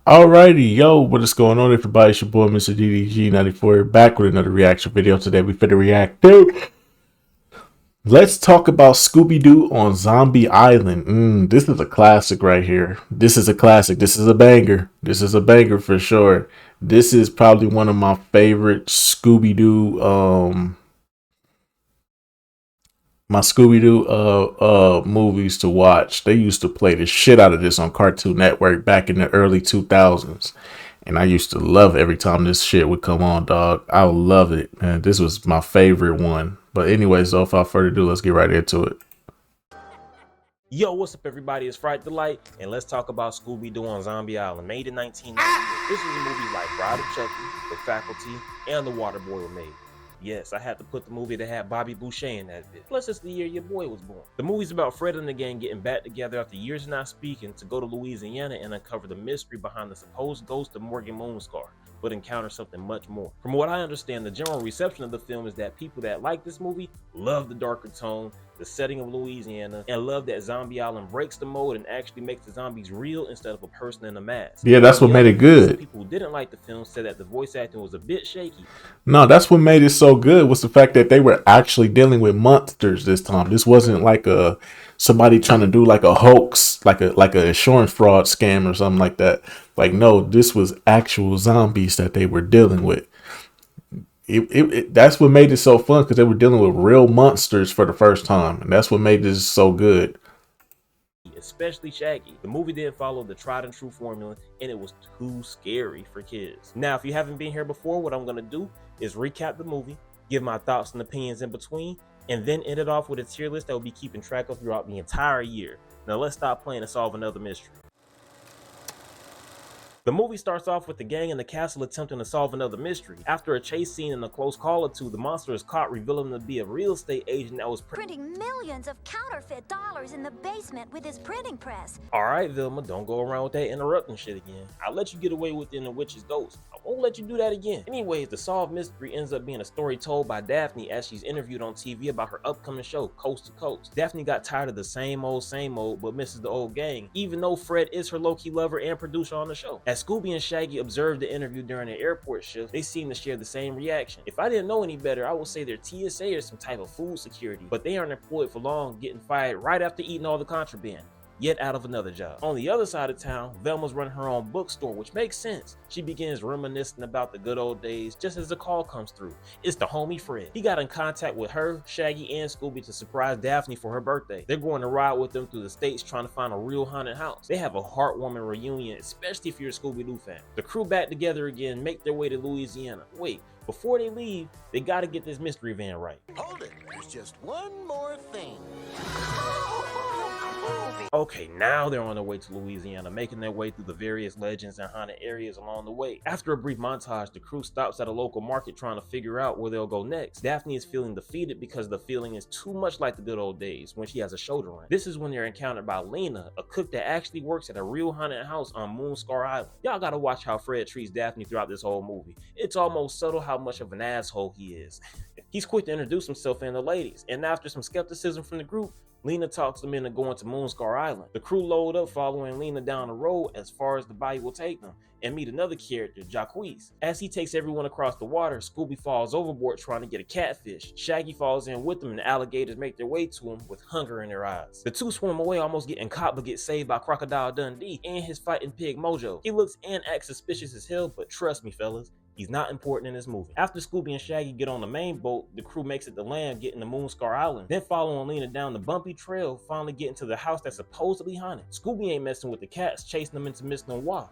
Alrighty, yo, what is going on, everybody? It's your boy, Mr. DDG94, back with another reaction video. Today, we finna react to. Let's talk about Scooby-Doo on Zombie Island. This is a classic right here. This is a classic. This is a banger. This is a banger for sure. This is probably one of my favorite Scooby-Doo, movies to watch. They used to play the shit out of this on Cartoon Network back in the early 2000s. And I used to love every time this shit would come on, dog. I would love it, man. This was my favorite one. But anyways, though, without further ado, let's get right into it. Yo, what's up, everybody? It's Fright Delight, and let's talk about Scooby-Doo on Zombie Island, made in 1998. This was a movie like Bride of Chucky, The Faculty, and The Waterboy were made. Yes, I had to put the movie that had Bobby Boucher in that bit. Plus, it's the year your boy was born. The movie's about Fred and the gang getting back together after years of not speaking to go to Louisiana and uncover the mystery behind the supposed ghost of Morgan Moonscar, but encounter something much more. From what I understand, the general reception of the film is that people that like this movie love the darker tone, the setting of Louisiana, and love that Zombie Island breaks the mold and actually makes the zombies real instead of a person in a mask. Yeah, that's what made it good. Some people who didn't like the film said that the voice acting was a bit shaky. No, that's what made it so good was the fact that they were actually dealing with monsters this time. This wasn't like somebody trying to do like a hoax, like a insurance fraud scam or something like that. Like, no, this was actual zombies that they were dealing with. That's what made it so fun, because they were dealing with real monsters for the first time, and that's what made this so good. Especially Shaggy. The movie didn't follow the tried and true formula, and it was too scary for kids. Now, if you haven't been here before, what I'm going to do is recap the movie, give my thoughts and opinions in between, and then end it off with a tier list that will be keeping track of throughout the entire year. Now let's stop playing and solve another mystery. The movie starts off with the gang in the castle attempting to solve another mystery. After a chase scene and a close call or two, the monster is caught, revealing to be a real estate agent that was printing millions of counterfeit dollars in the basement with his printing press. Alright, Vilma, don't go around with that interrupting shit again. I'll let you get away with it in The Witch's Ghost. I won't let you do that again. Anyways, the solved mystery ends up being a story told by Daphne as she's interviewed on TV about her upcoming show, Coast to Coast. Daphne got tired of the same old, but misses the old gang, even though Fred is her low-key lover and producer on the show. As Scooby and Shaggy observed the interview during their airport shift, they seem to share the same reaction. If I didn't know any better, I would say they're TSA or some type of food security, but they aren't employed for long, getting fired right after eating all the contraband, yet out of another job. On the other side of town, Velma's running her own bookstore, which makes sense. She begins reminiscing about the good old days just as the call comes through. It's the homie Fred. He got in contact with her, Shaggy, and Scooby to surprise Daphne for her birthday. They're going to ride with them through the states trying to find a real haunted house. They have a heartwarming reunion, especially if you're a Scooby-Doo fan. The crew back together again, make their way to Louisiana. Wait, before they leave, they gotta get this mystery van right. Hold it, there's just one more thing. Okay, now they're on their way to Louisiana, making their way through the various legends and haunted areas along the way. After a brief montage, the crew stops at a local market trying to figure out where they'll go next. Daphne is feeling defeated because the feeling is too much like the good old days when she has a show to run. This is when they're encountered by Lena, a cook that actually works at a real haunted house on Moonscar Island. Y'all gotta watch how Fred treats Daphne throughout this whole movie. It's almost subtle how much of an asshole he is. He's quick to introduce himself and the ladies, and after some skepticism from the group, Lena talks them into going to Moonscar Island. The crew load up following Lena down the road as far as the body will take them, and meet another character, Jacquees. As he takes everyone across the water, Scooby falls overboard trying to get a catfish. Shaggy falls in with them and the alligators make their way to him with hunger in their eyes. The two swim away, almost getting caught, but get saved by Crocodile Dundee and his fighting pig Mojo. He looks and acts suspicious as hell, but trust me fellas, he's not important in this movie. After Scooby and Shaggy get on the main boat, the crew makes it to land, getting to Moonscar Island. Then following Lena down the bumpy trail, finally getting to the house that's supposedly haunted. Scooby ain't messing with the cats, chasing them into Miss Noir.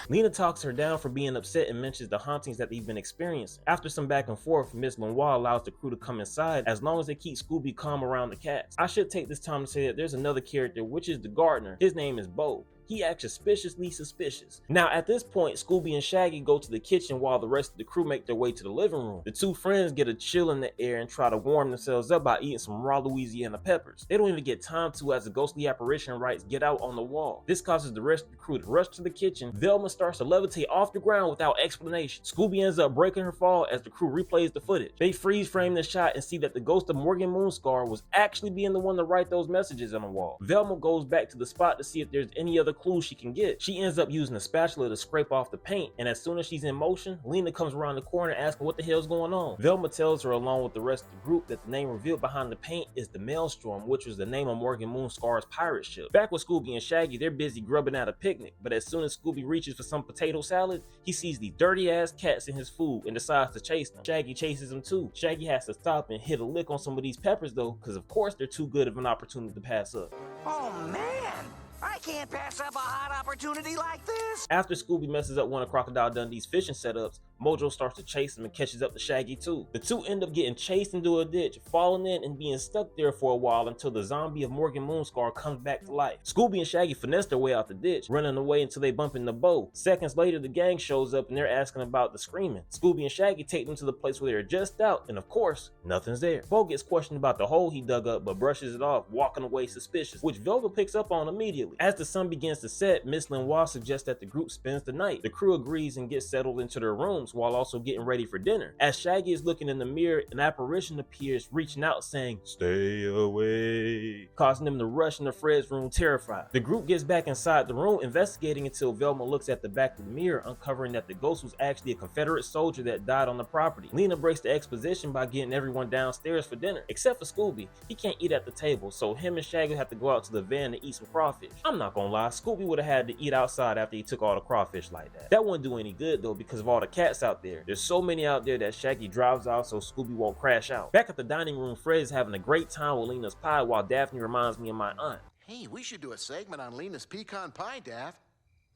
Lena talks her down for being upset and mentions the hauntings that they've been experiencing. After some back and forth, Miss Lenoir allows the crew to come inside as long as they keep Scooby calm around the cats. I should take this time to say that there's another character, which is the gardener. His name is Bo. He acts suspiciously suspicious. Now at this point, Scooby and Shaggy go to the kitchen while the rest of the crew make their way to the living room. The two friends get a chill in the air and try to warm themselves up by eating some raw Louisiana peppers. They don't even get time to as the ghostly apparition writes "get out" on the wall. This causes the rest of the crew to rush to the kitchen. Velma starts to levitate off the ground without explanation. Scooby ends up breaking her fall as the crew replays the footage. They freeze frame the shot and see that the ghost of Morgan Moonscar was actually being the one to write those messages on the wall. Velma goes back to the spot to see if there's any other clues she can get. She ends up using a spatula to scrape off the paint, and as soon as she's in motion, Lena comes around the corner asking what the hell's going on. Velma tells her along with the rest of the group that the name revealed behind the paint is the Maelstrom, which was the name of Morgan Moonscar's pirate ship. Back with Scooby and Shaggy, they're busy grubbing at a picnic, but as soon as Scooby reaches for some potato salad, he sees these dirty ass cats in his food and decides to chase them. Shaggy chases them too. Shaggy has to stop and hit a lick on some of these peppers though, because of course they're too good of an opportunity to pass up. Oh man, I can't pass up a hot opportunity like this. After Scooby messes up one of Crocodile Dundee's fishing setups, Mojo starts to chase him and catches up to Shaggy too. The two end up getting chased into a ditch, falling in and being stuck there for a while until the zombie of Morgan Moonscar comes back to life. Scooby and Shaggy finesse their way out the ditch, running away until they bump into Bo. Seconds later, the gang shows up and they're asking about the screaming. Scooby and Shaggy take them to the place where they're just out, and of course, nothing's there. Bo gets questioned about the hole he dug up, but brushes it off, walking away suspicious, which Velma picks up on immediately. As the sun begins to set, Miss Lenoir suggests that the group spends the night. The crew agrees and gets settled into their rooms while also getting ready for dinner. As Shaggy is looking in the mirror, an apparition appears reaching out saying, "Stay away," causing them to rush into Fred's room terrified. The group gets back inside the room investigating until Velma looks at the back of the mirror, uncovering that the ghost was actually a Confederate soldier that died on the property. Lena breaks the exposition by getting everyone downstairs for dinner, except for Scooby. He can't eat at the table, so him and Shaggy have to go out to the van to eat some crawfish. I'm not gonna lie, Scooby would have had to eat outside after he took all the crawfish like that. That wouldn't do any good though because of all the cats out there. There's so many out there that Shaggy drives out so Scooby won't crash out. Back at the dining room, Fred is having a great time with Lena's pie while Daphne reminds me of my aunt. Hey, we should do a segment on Lena's pecan pie, Daff.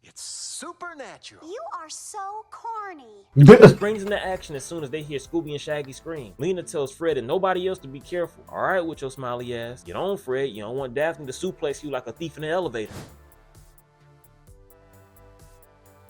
It's supernatural. You are so corny. Springs into action as soon as they hear Scooby and Shaggy scream. Lena tells Fred and nobody else to be careful. Alright with your smiley ass. Get on, Fred. You don't want Daphne to suplex you like a thief in the elevator.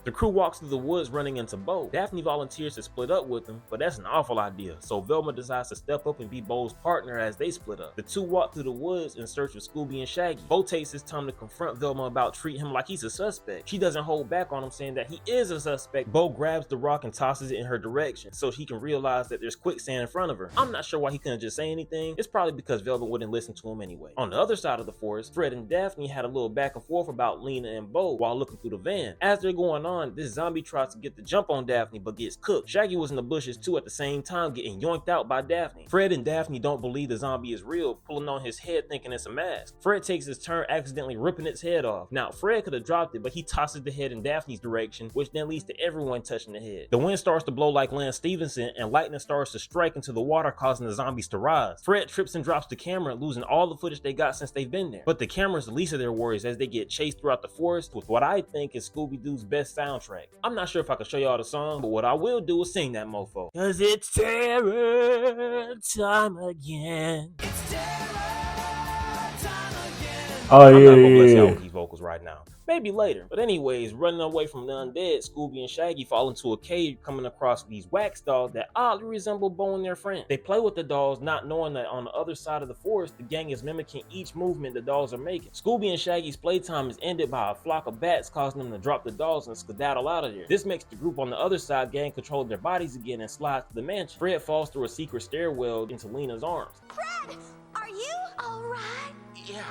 The crew walks through the woods running into Bo. Daphne volunteers to split up with him, but that's an awful idea, so Velma decides to step up and be Bo's partner as they split up. The two walk through the woods in search of Scooby and Shaggy. Bo takes his time to confront Velma about treating him like he's a suspect. She doesn't hold back on him, saying that he is a suspect. Bo grabs the rock and tosses it in her direction so he can realize that there's quicksand in front of her. I'm not sure why he couldn't just say anything. It's probably because Velma wouldn't listen to him anyway. On the other side of the forest, Fred and Daphne had a little back and forth about Lena and Bo while looking through the van. As they're going on, this zombie tries to get the jump on Daphne but gets cooked. Shaggy was in the bushes too at the same time, getting yoinked out by Daphne. Fred and Daphne don't believe the zombie is real, pulling on his head thinking it's a mask. Fred takes his turn accidentally ripping its head off. Now Fred could have dropped it, but he tosses the head in Daphne's direction, which then leads to everyone touching the head. The wind starts to blow like Lance Stevenson and lightning starts to strike into the water, causing the zombies to rise. Fred trips and drops the camera, losing all the footage they got since they've been there. But the camera is the least of their worries as they get chased throughout the forest with what I think is Scooby-Doo's best soundtrack. I'm not sure if I can show y'all the song, but what I will do is sing that mofo. Cause it's terror time again. It's terror time again. Oh, I'm yeah, not gonna bless yeah, y'all yeah. with these vocals right now. Maybe later. But anyways, running away from the undead, Scooby and Shaggy fall into a cave, coming across these wax dolls that oddly resemble Bo and their friend. They play with the dolls, not knowing that on the other side of the forest, the gang is mimicking each movement the dolls are making. Scooby and Shaggy's playtime is ended by a flock of bats, causing them to drop the dolls and skedaddle out of there. This makes the group on the other side gain control of their bodies again and slides to the mansion. Fred falls through a secret stairwell into Lena's arms. Fred, are you all right? Yeah.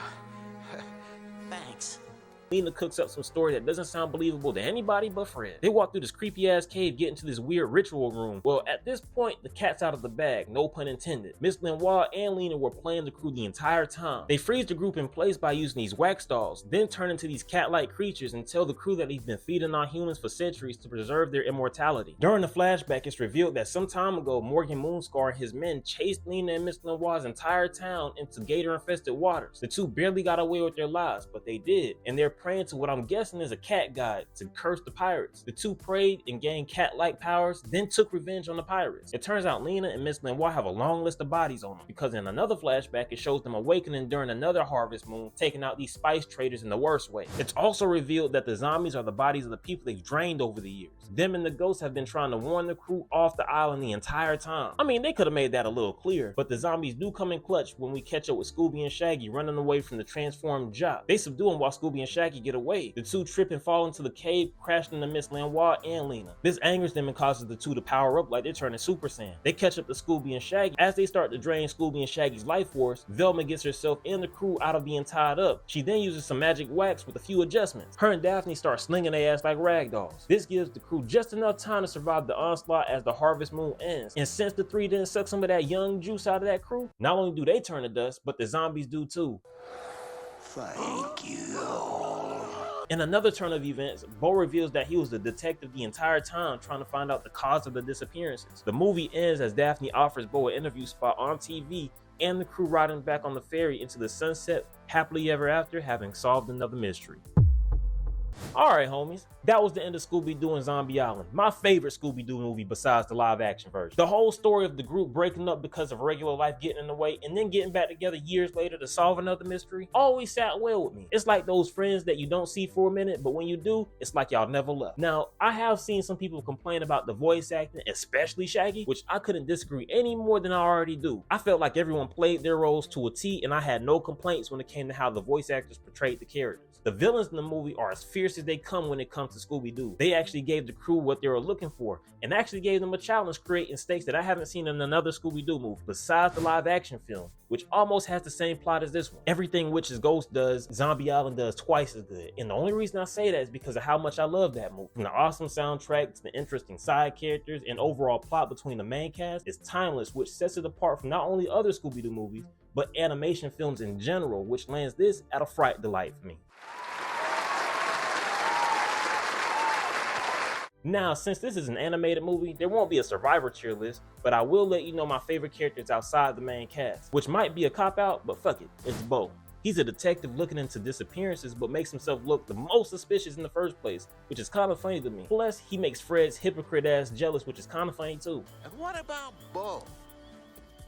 Thanks. Lena cooks up some story that doesn't sound believable to anybody but Fred. They walk through this creepy ass cave, get into this weird ritual room. Well, at this point, the cat's out of the bag, no pun intended. Miss Lenoir and Lena were playing the crew the entire time. They freeze the group in place by using these wax dolls, then turn into these cat-like creatures and tell the crew that they've been feeding on humans for centuries to preserve their immortality. During the flashback, it's revealed that some time ago, Morgan Moonscar and his men chased Lena and Miss Lenoir's entire town into gator-infested waters. The two barely got away with their lives, but they did, and they're praying to what I'm guessing is a cat god to curse the pirates. The two prayed and gained cat-like powers, then took revenge on the pirates. It turns out Lena and Miss Lenoir have a long list of bodies on them, because in another flashback it shows them awakening during another harvest moon, taking out these spice traders in the worst way. It's also revealed that the zombies are the bodies of the people they've drained over the years. Them and the ghosts have been trying to warn the crew off the island the entire time. I mean, they could have made that a little clearer, but the zombies do come in clutch when we catch up with Scooby and Shaggy running away from the transformed Jock. They subdue him while Scooby and Shaggy get away. The two trip and fall into the cave, crashing into Miss Lenoir and Lena. This angers them and causes the two to power up like they're turning Super Saiyan. They catch up to Scooby and Shaggy. As they start to drain Scooby and Shaggy's life force, Velma gets herself and the crew out of being tied up. She then uses some magic wax with a few adjustments. Her and Daphne start slinging their ass like ragdolls. This gives the crew just enough time to survive the onslaught as the harvest moon ends. And since the three didn't suck some of that young juice out of that crew, not only do they turn to dust, but the zombies do too. Thank you. In another turn of events, Bo reveals that he was the detective the entire time trying to find out the cause of the disappearances. The movie ends as Daphne offers Bo an interview spot on TV and the crew riding back on the ferry into the sunset, happily ever after, having solved another mystery. Alright homies, that was the end of Scooby-Doo and Zombie Island, my favorite Scooby-Doo movie besides the live action version. The whole story of the group breaking up because of regular life getting in the way and then getting back together years later to solve another mystery always sat well with me. It's like those friends that you don't see for a minute, but when you do, it's like y'all never left. Now, I have seen some people complain about the voice acting, especially Shaggy, which I couldn't disagree any more than I already do. I felt like everyone played their roles to a T and I had no complaints when it came to how the voice actors portrayed the characters. The villains in the movie are as fierce as they come when it comes to Scooby-Doo. They actually gave the crew what they were looking for and actually gave them a challenge creating stakes that I haven't seen in another Scooby-Doo movie besides the live action film, which almost has the same plot as this one. Everything Witch's Ghost does, Zombie Island does twice as good. And the only reason I say that is because of how much I love that movie. From the awesome soundtrack to the interesting side characters and overall plot between the main cast is timeless, which sets it apart from not only other Scooby-Doo movies, but animation films in general, which lands this at a fright delight for me. Now, since this is an animated movie, there won't be a survivor tier list, but I will let you know my favorite characters outside the main cast, which might be a cop-out, but fuck it, it's Bo. He's a detective looking into disappearances, but makes himself look the most suspicious in the first place, which is kind of funny to me. Plus, he makes Fred's hypocrite ass jealous, which is kind of funny too. And what about Bo?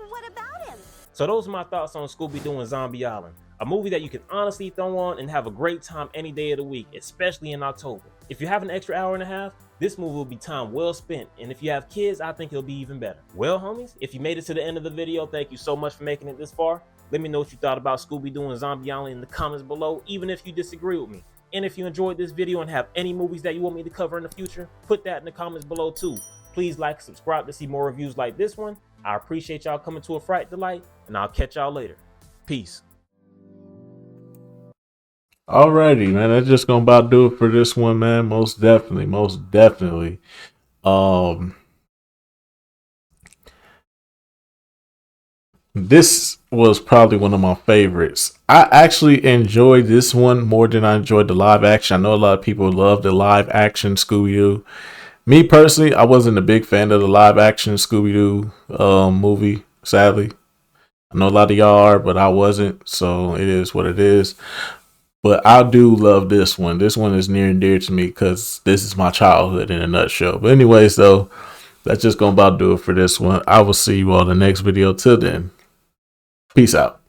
What about him? So those are my thoughts on Scooby-Doo and Zombie Island, a movie that you can honestly throw on and have a great time any day of the week, especially in October. If you have an extra hour and a half, this movie will be time well spent, and if you have kids, I think it'll be even better. Well, homies, if you made it to the end of the video, thank you so much for making it this far. Let me know what you thought about Scooby-Doo and Zombie Island in the comments below, even if you disagree with me. And if you enjoyed this video and have any movies that you want me to cover in the future, put that in the comments below too. Please like and subscribe to see more reviews like this one. I appreciate y'all coming to a Fright Delight, and I'll catch y'all later. Peace. Alrighty, man. That's just gonna about do it for this one, man. Most definitely, most definitely. This was probably one of my favorites. I actually enjoyed this one more than I enjoyed the live action. I know a lot of people love the live action Scooby-Doo. Me personally, I wasn't a big fan of the live action Scooby-Doo movie, sadly. I know a lot of y'all are, but I wasn't, so it is what it is. But I do love this one. This one is near and dear to me because this is my childhood in a nutshell. But anyways, though, that's just going to about do it for this one. I will see you all in the next video. Till then, peace out.